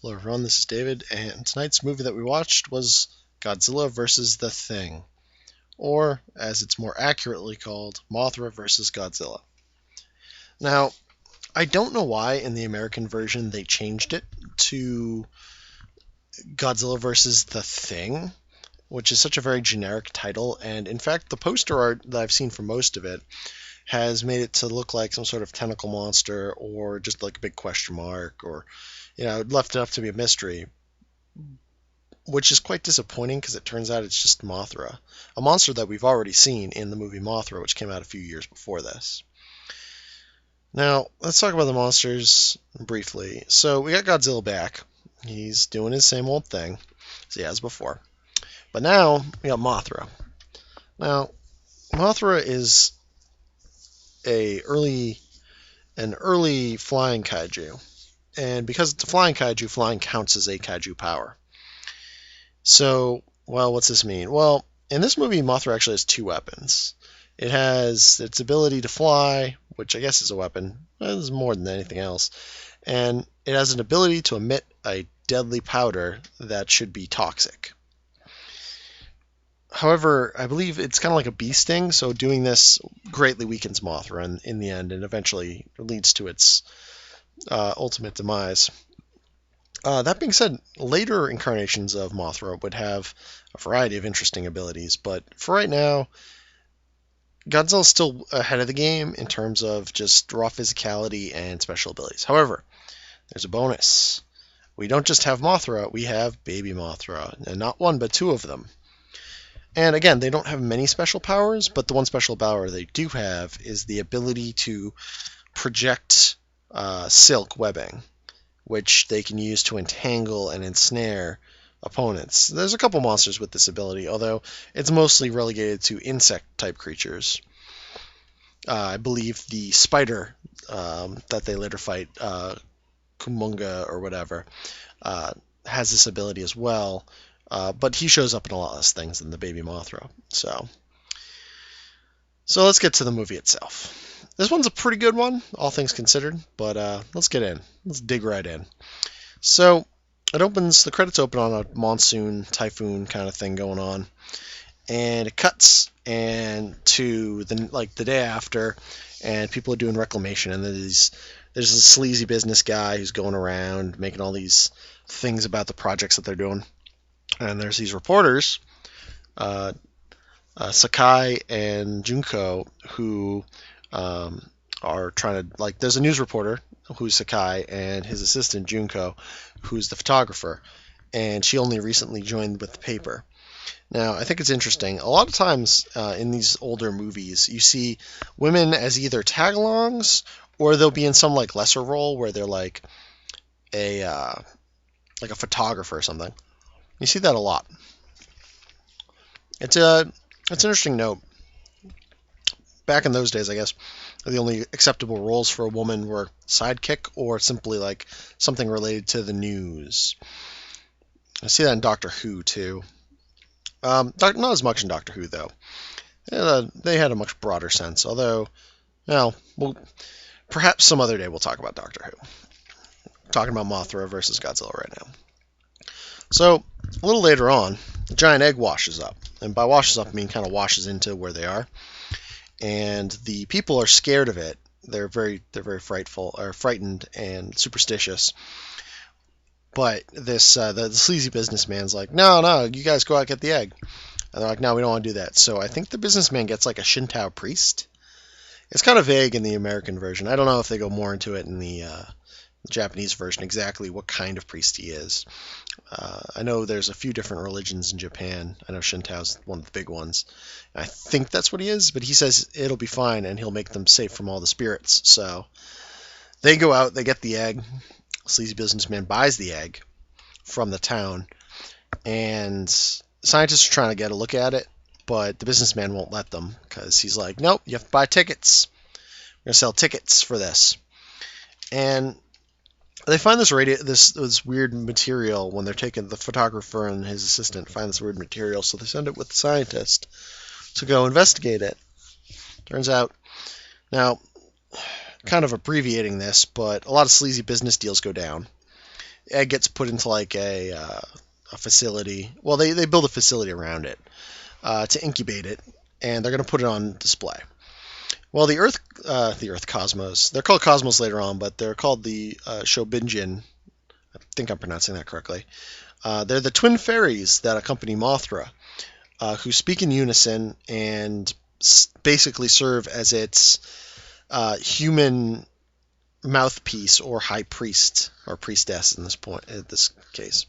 Hello everyone, this is David, and tonight's movie that we watched was Godzilla vs. the Thing, or as it's more accurately called, Mothra vs. Godzilla. Now, I don't know why in the American version they changed it to Godzilla vs. the Thing, which is such a very generic title, and in fact, the poster art that I've seen for most of it has made it to look like some sort of tentacle monster or just like a big question mark, or left it up to be a mystery, which is quite disappointing because it turns out it's just Mothra, a monster that we've already seen in the movie Mothra, which came out a few years before this. Now, let's talk about the monsters briefly. So, we got Godzilla back. He's doing his same old thing as he has before. But now, we got Mothra. Now, Mothra is an early flying kaiju. And because it's a flying kaiju, flying counts as a kaiju power. So, well, what's this mean? Well, in this movie, Mothra actually has two weapons. It has its ability to fly, which I guess is a weapon. It's more than anything else. And it has an ability to emit a deadly powder that should be toxic. However, I believe it's kind of like a bee sting, so doing this greatly weakens Mothra in the end and eventually leads to its ultimate demise. That being said, later incarnations of Mothra would have a variety of interesting abilities, but for right now, Godzilla's still ahead of the game in terms of just raw physicality and special abilities. However, there's a bonus. We don't just have Mothra, we have baby Mothra, and not one, but two of them. And again, they don't have many special powers, but the one special power they do have is the ability to project silk webbing, which they can use to entangle and ensnare opponents. There's a couple monsters with this ability, although it's mostly relegated to insect-type creatures. I believe the spider that they later fight, Kumunga or whatever, has this ability as well, but he shows up in a lot less things than the baby Mothra. So let's get to the movie itself. This one's a pretty good one, all things considered, but let's get in. Let's dig right in. So, the credits open on a monsoon, typhoon kind of thing going on, and it cuts to the day after, and people are doing reclamation, and there's this sleazy business guy who's going around making all these things about the projects that they're doing, and there's these reporters, Sakai and Junko, who are trying to, there's a news reporter who's Sakai and his assistant Junko, who's the photographer, and she only recently joined with the paper. Now, I think it's interesting. A lot of times in these older movies, you see women as either tag-alongs or they'll be in some lesser role where they're like a photographer or something. You see that a lot. It's an interesting note. Back in those days, I guess, the only acceptable roles for a woman were sidekick or simply something related to the news. I see that in Doctor Who too. Not as much in Doctor Who though. They had a much broader sense. Although, perhaps some other day we'll talk about Doctor Who. Talking about Mothra versus Godzilla right now. So a little later on, the giant egg washes up, and by washes up I mean kind of washes into where they are. And the people are scared of it. They're very frightful, or frightened and superstitious. But this the sleazy businessman's like, no, you guys go out and get the egg. And they're like, no, we don't want to do that. So I think the businessman gets a Shinto priest. It's kind of vague in the American version. I don't know if they go more into it in the Japanese version, exactly what kind of priest he is. I know there's a few different religions in Japan. I know Shinto's one of the big ones. I think that's what he is, but he says it'll be fine and he'll make them safe from all the spirits. So they go out, they get the egg. Sleazy businessman buys the egg from the town, and scientists are trying to get a look at it, but the businessman won't let them because he's like, nope, you have to buy tickets. We're going to sell tickets for this. And they find this weird material when they're taking the photographer and his assistant find this weird material, so they send it with the scientist to go investigate it. Turns out, now, kind of abbreviating this, but a lot of sleazy business deals go down. egg gets put into like a facility. Well, they build a facility around it to incubate it, and they're going to put it on display. Well, the Earth Cosmos. They're called Cosmos later on, but they're called the Shobinjin. I think I'm pronouncing that correctly. They're the twin fairies that accompany Mothra, who speak in unison and basically serve as its human mouthpiece or high priest or priestess in this case,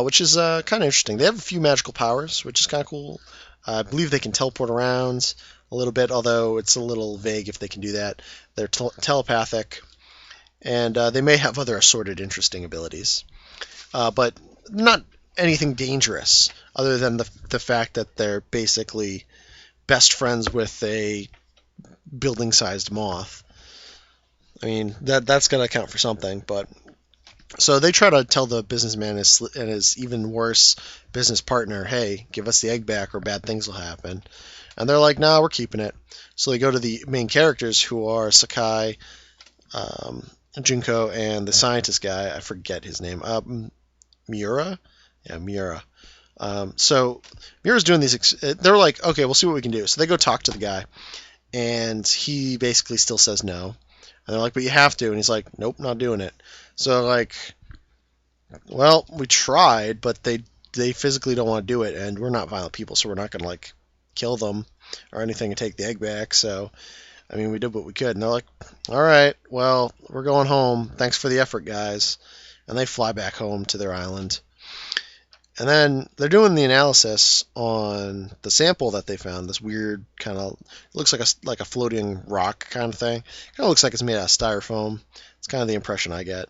which is kind of interesting. They have a few magical powers, which is kind of cool. I believe they can teleport around a little bit, although it's a little vague if they can do that. They're telepathic, and they may have other assorted interesting abilities, but not anything dangerous other than the fact that they're basically best friends with a building-sized moth. I mean, that's got to count for something, but so they try to tell the businessman and his even worse business partner, hey, give us the egg back or bad things will happen. And they're like, nah, we're keeping it. So they go to the main characters, who are Sakai, Junko, and the scientist guy. I forget his name. Miura? Yeah, Miura. So Miura's doing these. They're like, okay, we'll see what we can do. So they go talk to the guy, and he basically still says no. And they're like, but you have to. And he's like, nope, not doing it. So, like, well, we tried, but they physically don't want to do it, and we're not violent people, so we're not going to, like, kill them or anything and take the egg back. So, I mean, we did what we could. And they're like, all right, well, we're going home. Thanks for the effort, guys. And they fly back home to their island. And then they're doing the analysis on the sample that they found, this weird kind of, looks like a floating rock kind of thing. Kind of looks like it's made out of styrofoam. It's kind of the impression I get.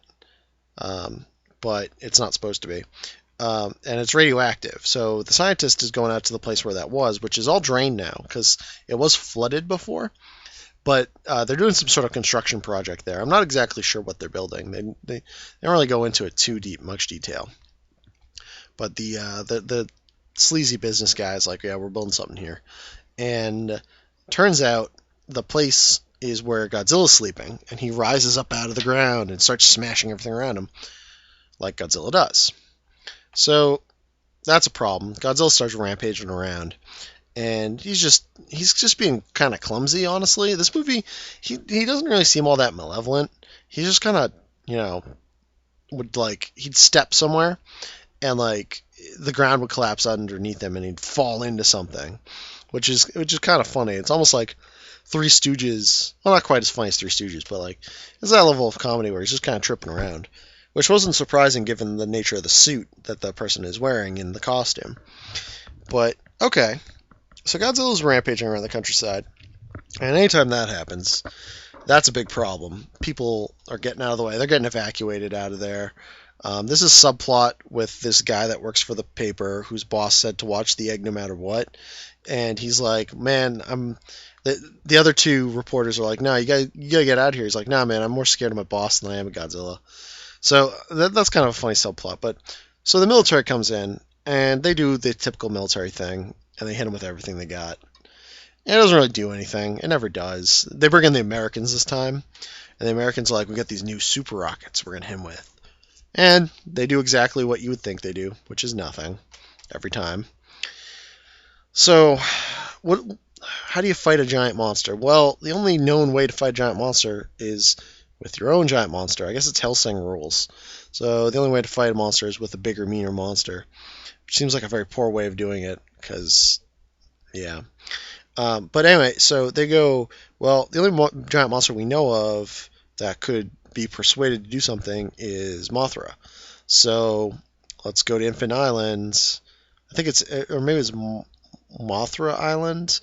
But it's not supposed to be. And it's radioactive. So the scientist is going out to the place where that was, which is all drained now because it was flooded before. But they're doing some sort of construction project there. I'm not exactly sure what they're building. They don't really go into it too much detail. But the sleazy business guy is like, yeah, we're building something here. And turns out the place is where Godzilla's sleeping, and he rises up out of the ground and starts smashing everything around him, like Godzilla does. So that's a problem. Godzilla starts rampaging around, and he's just being kind of clumsy, honestly. This movie, he doesn't really seem all that malevolent. He's just kind of, he'd step somewhere, and like the ground would collapse underneath him, and he'd fall into something, which is kind of funny. It's almost like Three Stooges. Well, not quite as funny as Three Stooges, but like it's that level of comedy where he's just kind of tripping around, which wasn't surprising given the nature of the suit that the person is wearing in the costume. But okay, so Godzilla's rampaging around the countryside, and anytime that happens, that's a big problem. People are getting out of the way. They're getting evacuated out of there. This is subplot with this guy that works for the paper whose boss said to watch the egg no matter what. And he's like, man, the other two reporters are like, no, you gotta get out of here. He's like, nah, man, I'm more scared of my boss than I am of Godzilla. So that's kind of a funny subplot. But so the military comes in, and they do the typical military thing, and they hit him with everything they got. And it doesn't really do anything. It never does. They bring in the Americans this time, and the Americans are like, we got these new super rockets we're going to hit him with. And they do exactly what you would think they do, which is nothing every time. So, how do you fight a giant monster? Well, the only known way to fight a giant monster is with your own giant monster. I guess it's Hellsing rules. So the only way to fight a monster is with a bigger, meaner monster. Which seems like a very poor way of doing it, because, yeah. But anyway, so they go, well, the only giant monster we know of that could be persuaded to do something is Mothra. So let's go to Infant Island. I think or maybe it's Mothra Island.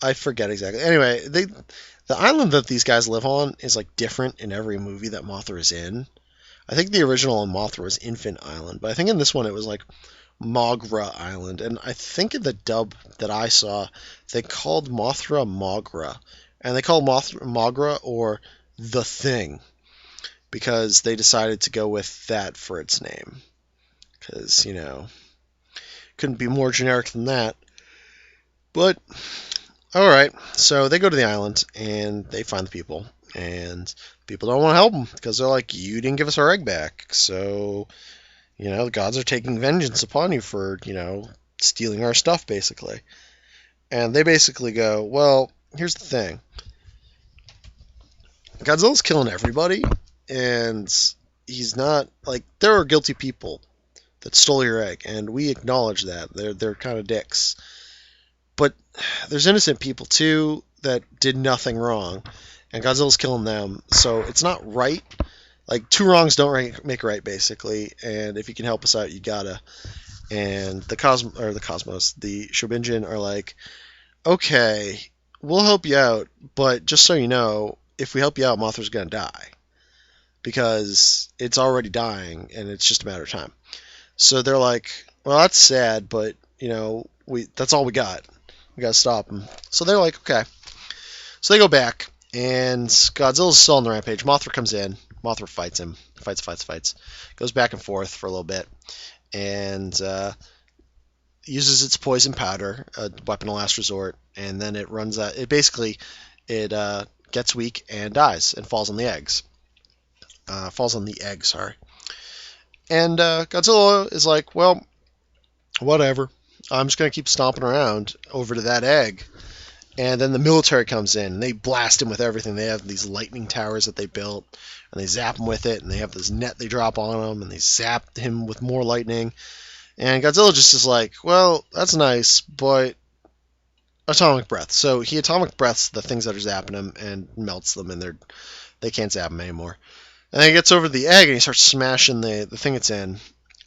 I forget exactly. Anyway, the island that these guys live on is like different in every movie that Mothra is in. I think the original on Mothra was Infant Island, but I think in this one it was like Mogra Island. And I think in the dub that I saw, they called Mothra Mogra. And they called Mothra Mogra or The Thing, because they decided to go with that for its name. Because, couldn't be more generic than that. But, alright, so they go to the island, and they find the people. And people don't want to help them because they're like, you didn't give us our egg back, so the gods are taking vengeance upon you for stealing our stuff, basically. And they basically go, well, here's the thing. Godzilla's killing everybody, and he's not, like, there are guilty people that stole your egg, and we acknowledge that. They're kind of dicks. But there's innocent people, too, that did nothing wrong, and Godzilla's killing them, so it's not right. Like, two wrongs don't make right, basically, and if you can help us out, you gotta. And the Shobinjin are like, okay, we'll help you out, but just so you know, if we help you out, Mothra's gonna die. Because it's already dying, and it's just a matter of time. So they're like, well, that's sad, but, that's all we got. We gotta stop them. So they're like, okay. So they go back, and Godzilla's still on the rampage. Mothra comes in. Mothra fights him. Fights. Goes back and forth for a little bit. And uses its poison powder, a weapon of last resort, and then it runs out. It gets weak and dies and falls on the eggs. Sorry. And Godzilla is like, well, whatever. I'm just going to keep stomping around over to that egg. And then the military comes in, and they blast him with everything. They have these lightning towers that they built, and they zap him with it, and they have this net they drop on him, and they zap him with more lightning. And Godzilla just is like, well, that's nice, but atomic breath. So he atomic breaths the things that are zapping him and melts them, and they can't zap him anymore. And then he gets over to the egg, and he starts smashing the thing it's in,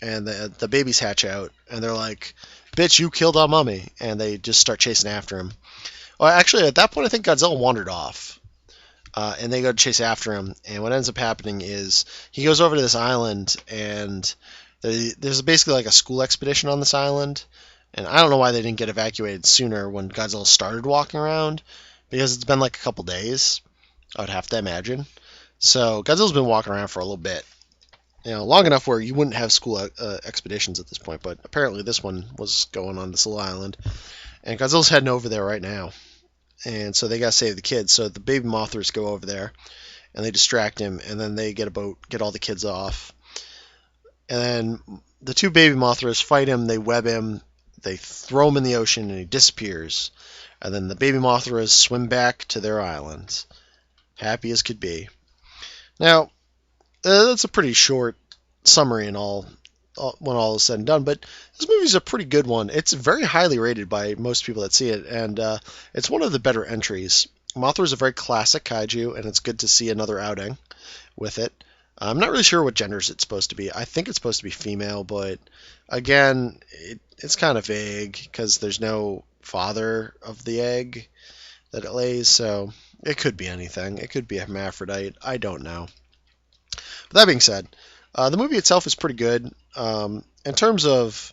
and the babies hatch out, and they're like, bitch, you killed our mummy, and they just start chasing after him. Well, actually, at that point, I think Godzilla wandered off, and they go to chase after him, and what ends up happening is he goes over to this island, and there's basically like a school expedition on this island, and I don't know why they didn't get evacuated sooner when Godzilla started walking around, because it's been like a couple days, I would have to imagine. So Godzilla's been walking around for a little bit, long enough where you wouldn't have school expeditions at this point, but apparently this one was going on this little island, and Godzilla's heading over there right now. And so they gotta save the kids. So the baby Mothras go over there, and they distract him, and then they get a boat, get all the kids off. And then the two baby Mothras fight him, they web him, they throw him in the ocean, and he disappears. And then the baby Mothras swim back to their islands, happy as could be. Now, that's a pretty short summary and all when all is said and done, but this movie's a pretty good one. It's very highly rated by most people that see it, and it's one of the better entries. Mothra is a very classic kaiju, and it's good to see another outing with it. I'm not really sure what genders it's supposed to be. I think it's supposed to be female, but again, it's kind of vague because there's no father of the egg that it lays, so it could be anything. It could be a hermaphrodite. I don't know. But that being said, the movie itself is pretty good. In terms of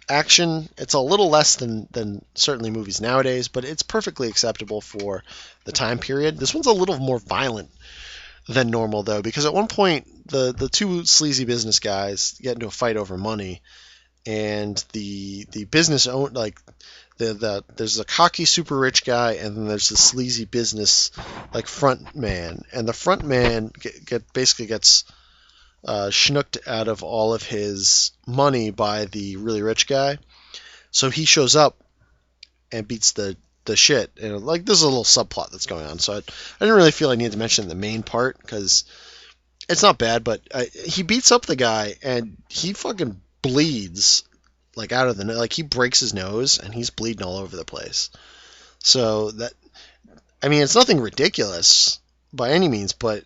action, it's a little less than certainly movies nowadays, but it's perfectly acceptable for the time period. This one's a little more violent than normal, though, because at one point, the two sleazy business guys get into a fight over money, and the business owner, like, there's a cocky super rich guy, and then there's the sleazy business like front man, and the front man basically gets schnooked out of all of his money by the really rich guy. So he shows up and beats the shit. And like, there's a little subplot that's going on. So I didn't really feel I needed to mention the main part because it's not bad, but he beats up the guy and he fucking bleeds like out of the like he breaks his nose and he's bleeding all over the place. So that, I mean, it's nothing ridiculous by any means, but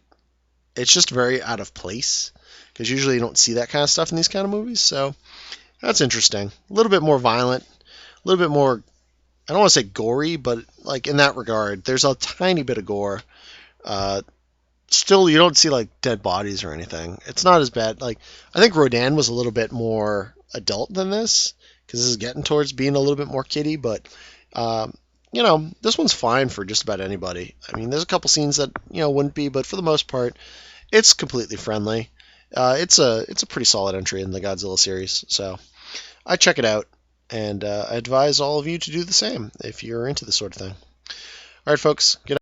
it's just very out of place. Because usually you don't see that kind of stuff in these kind of movies, so that's interesting. A little bit more violent, a little bit more, I don't want to say gory, but like in that regard, there's a tiny bit of gore. Still, you don't see like dead bodies or anything. It's not as bad. Like, I think Rodan was a little bit more adult than this, because this is getting towards being a little bit more kiddie, but this one's fine for just about anybody. I mean, there's a couple scenes that wouldn't be, but for the most part, it's completely friendly. It's a pretty solid entry in the Godzilla series, so I check it out, and I advise all of you to do the same if you're into this sort of thing. All right, folks, get